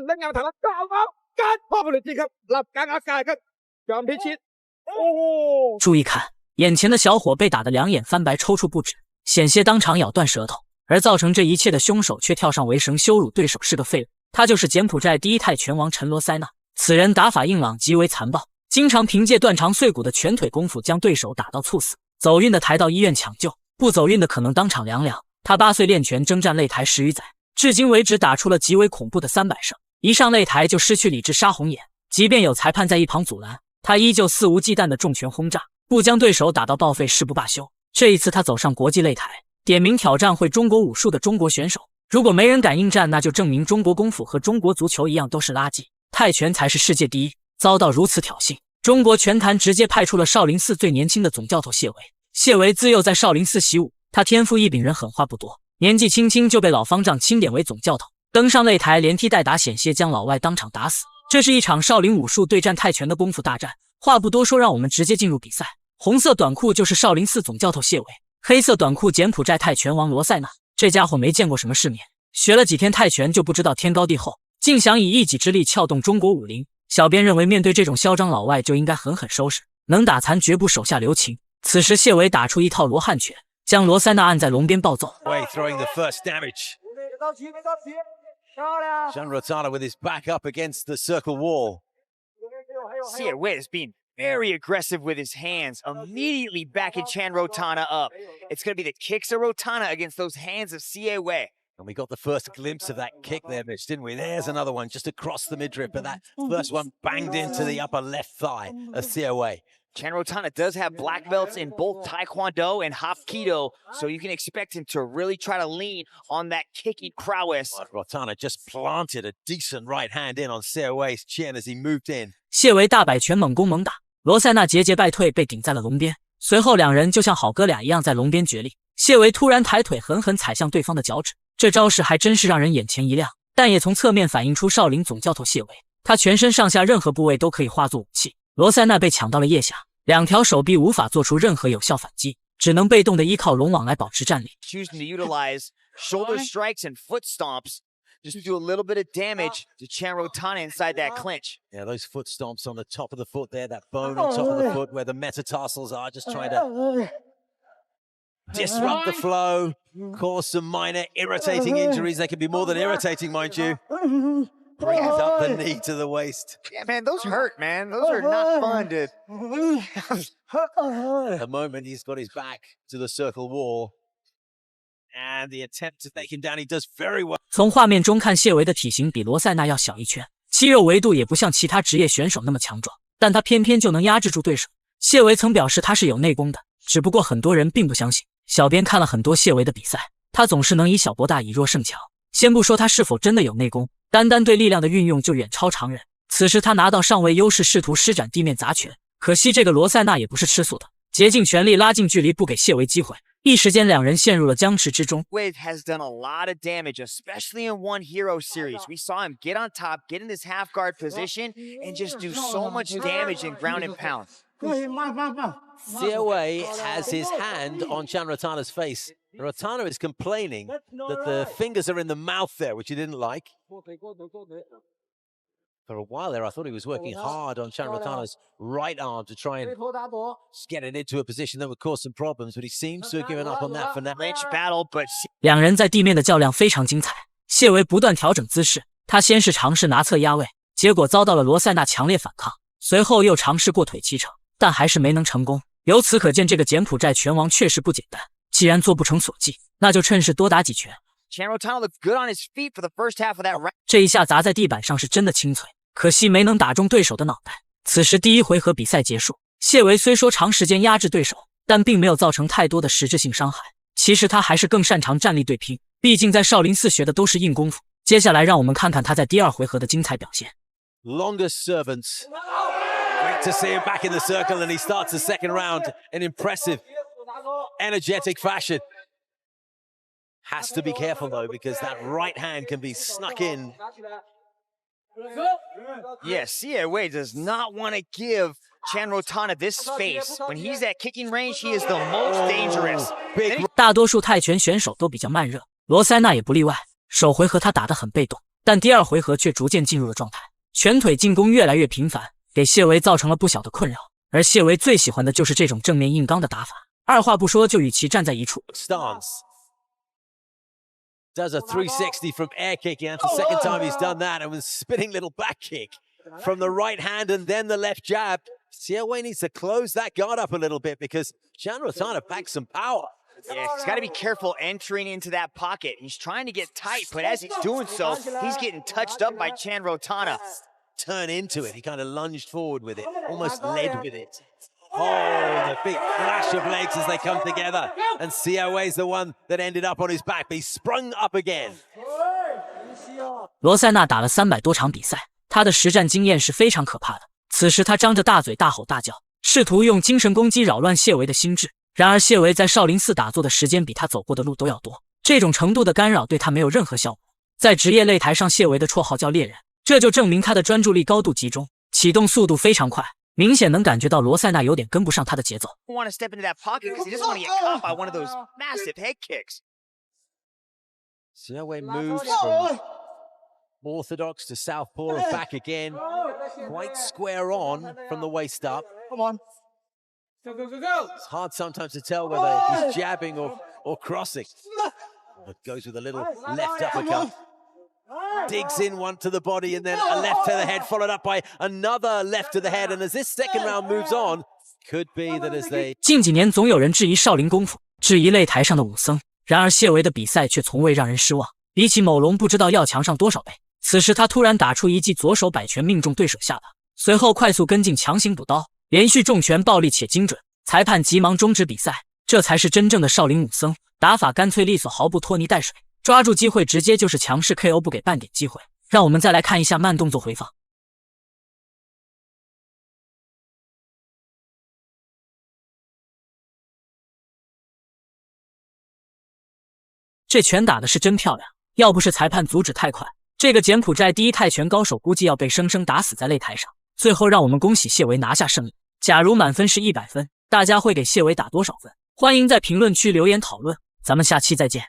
และเงาฐานก้าวเอาการพ่อผลิตจริงครับหลับกลางอากาศครับจอมพิชิต注意看，眼前的小伙被打得两眼翻白，抽搐不止，险些当场咬断舌头。而造成这一切的凶手却跳上围绳羞辱对手是个废物，他就是柬埔寨第一泰拳王陈罗塞纳。此人打法硬朗，极为残暴，经常凭借断肠碎骨的拳腿功夫将对手打到猝死，走运的抬到医院抢救，不走运的可能当场凉凉。他8岁练拳征战擂台10余载，至今为止打出了极为恐怖的300胜，一上擂台就失去理智杀红眼，即便有裁判在一旁阻拦，他依旧肆无忌惮的重拳轰炸，不将对手打到报废誓不罢休。这一次他走上国际擂台，点名挑战会中国武术的中国选手，如果没人敢应战，那就证明中国功夫和中国足球一样都是垃圾，泰拳才是世界第一。遭到如此挑衅，中国拳坛直接派出了少林寺最年轻的总教头谢维。谢维自幼在少林寺习武，他天赋异禀，人狠话不多，年纪轻轻就被老方丈钦点为总教头，登上擂台连踢带打，险些将老外当场打死。这是一场少林武术对战泰拳的功夫大战。话不多说，让我们直接进入比赛。红色短裤就是少林寺总教头谢维，黑色短裤柬埔寨泰拳王罗塞纳。这家伙没见过什么世面，学了几天泰拳就不知道天高地厚，竟想以一己之力撬动中国武林。小编认为，面对这种嚣张老外就应该狠狠收拾，能打残绝不手下留情。此时谢维打出一套罗汉拳，将罗塞纳按在笼边暴揍。Chan Rotana with his back up against the circle wall. Siawei is being very aggressive with his hands, immediately backing Chan Rotana up. It's going to be the kicks of Rotana against those hands of Siawei. And we got the first glimpse of that kick there, Mitch, didn't we? There's another one just across the midriff, but that first one banged into the upper left thigh of Siawei. Chan Rotana does have black belts in both Taekwondo and Hapkido, so you can expect him to really try to lean on that kicking prowess. Rotana just planted a decent right hand in on Siawei's chin as he moved in. 谢维大摆拳猛攻猛打，罗塞纳节节败退，被顶在了笼边。随后两人就像好哥俩一样在笼边角力。谢维突然抬腿狠狠踩向对方的脚趾，这招式还真是让人眼前一亮，但也从侧面反映出少林总教头谢维，他全身上下任何部位都可以化作武器。罗塞纳被抢到了腋下，两条手臂无法做出任何有效反击，只能被动的依靠龙网来保持战力。Choosing to utilize shoulder strikes and foot stomps just to do a little bit of damage to Chan Rotana inside that clinch. Yeah, those foot stomps on the top of the foot there, that bone on top of the foot where the metatarsals are, just trying to disrupt the flow, cause some minor irritating injuries. They can be more than irritating, mind you. Brings up the knee to the waist. Yeah, man, those hurt, man. Those are not fun to... At the moment, he's got his back to the circle wall. And the attempt to take him down, he does very well. 从画面中看，谢维的体型比罗塞纳要小一圈，肌肉维度也不像其他职业选手那么强壮，但他偏偏就能压制住对手。谢维曾表示他是有内功的，只不过很多人并不相信。小编看了很多谢维的比赛，他总是能以小博大，以弱胜强。先不说他是否真的有内功，单单对力量的运用就远超常人。此时他拿到上位优势，试图施展地面砸拳，可惜这个罗塞纳也不是吃素的，竭尽全力拉近距离，不给谢维机会。一时间两人陷入了僵持之中。Wade has done a lot of damage, especially in One Hero series. We saw him get on top, get in this half guard position, and just do so much damage in ground and pound. Siawei has his hand on Chan Rotana's face. Rotana is complaining that the fingers are in the mouth there, which he didn't like. For a while there, I thought he was working hard on Chan Rotana's right arm to try and get it into a position that would cause some problems, but he seems to have given up on that for now. Lynch battle, but 两人在地面的较量非常精彩，谢维不断调整姿势，他先是尝试拿侧压位，结果遭到了罗塞纳强烈反抗，随后又尝试过腿骑乘，但还是没能成功。由此可见，这个柬埔寨拳王确实不简单。既然做不成所计，那就趁势多打几拳。Chan Rotana looked good on his feet for the first half of that round. 这一下砸在地板上是真的清脆，可惜没能打中对手的脑袋。此时第一回合比赛结束，谢维虽说长时间压制对手，但并没有造成太多的实质性伤害。其实他还是更擅长站立对拼，毕竟在少林寺学的都是硬功夫。接下来让我们看看他在第二回合的精彩表现。Longest servants. Great to see him back in the circle, and he starts the second round in impressive, energetic fashion. Has to be careful though, because that right hand can be snuck in. Yeah, Siawei does not want to give Chan Rotana this space. When he's at kicking range, he is the most dangerous. 大多数泰拳选手都比较慢热，罗塞纳也不例外。首回合他打得很被动，但第二回合却逐渐进入了状态，拳腿进攻越来越频繁，给谢维造成了不小的困扰。而谢维最喜欢的就是这种正面硬刚的打法，二话不说就与其站在一处。Stance. Does a 360 from air kicking. That's the second time he's done that. And with a spinning little back kick from the right hand and then the left jab. Siawei needs to close that guard up a little bit because Chan Rotana packs some power. Yeah, he's got to be careful entering into that pocket. He's trying to get tight, but as he's doing so, he's getting touched up by Chan Rotana. Turn into it. He kind of lunged forward with it, almost led with it. Oh, the big flash of legs as they come together. And Siawei's the one that ended up on his back, but he sprung up again. 罗塞纳打了300多场比赛，他的实战经验是非常可怕的。此时他张着大嘴大吼大叫，试图用精神攻击扰乱谢维的心智。然而谢维在少林寺打坐的时间比他走过的路都要多，这种程度的干扰对他没有任何效果。在职业擂台上，谢维的绰号叫猎人，这就证明他的专注力高度集中，启动速度非常快，明显能感觉到罗塞纳有点跟不上他的节奏。Want to step into that pocket because he doesn't want to get caught by one of those massive head kicks. Siawei moves from orthodox to southpaw and back again. Quite square on from the waist up. Come on. Go, go, go, go. It's hard sometimes to tell whether he's jabbing or crossing. But goes with a little left uppercut. Digs in one to the body and then a left to the head, followed up by another left to the head. And as this second round moves on, could be that as they... 近几年总有人质疑少林功夫，质疑擂台上的武僧，然而谢维的比赛却从未让人失望，比起某龙不知道要强上多少倍。此时他突然打出一记左手摆拳命中对手下巴，随后快速跟进强行补刀，连续重拳暴力且精准。裁判急忙终止比赛，这才是真正的少林武僧，打法干脆利索，毫不拖泥带水，抓住机会直接就是强势 KO， 不给半点机会。让我们再来看一下慢动作回放。这拳打的是真漂亮，要不是裁判阻止太快，这个柬埔寨第一泰拳高手估计要被生生打死在擂台上。最后让我们恭喜谢维拿下胜利。假如满分是100分，大家会给谢维打多少分？欢迎在评论区留言讨论，咱们下期再见。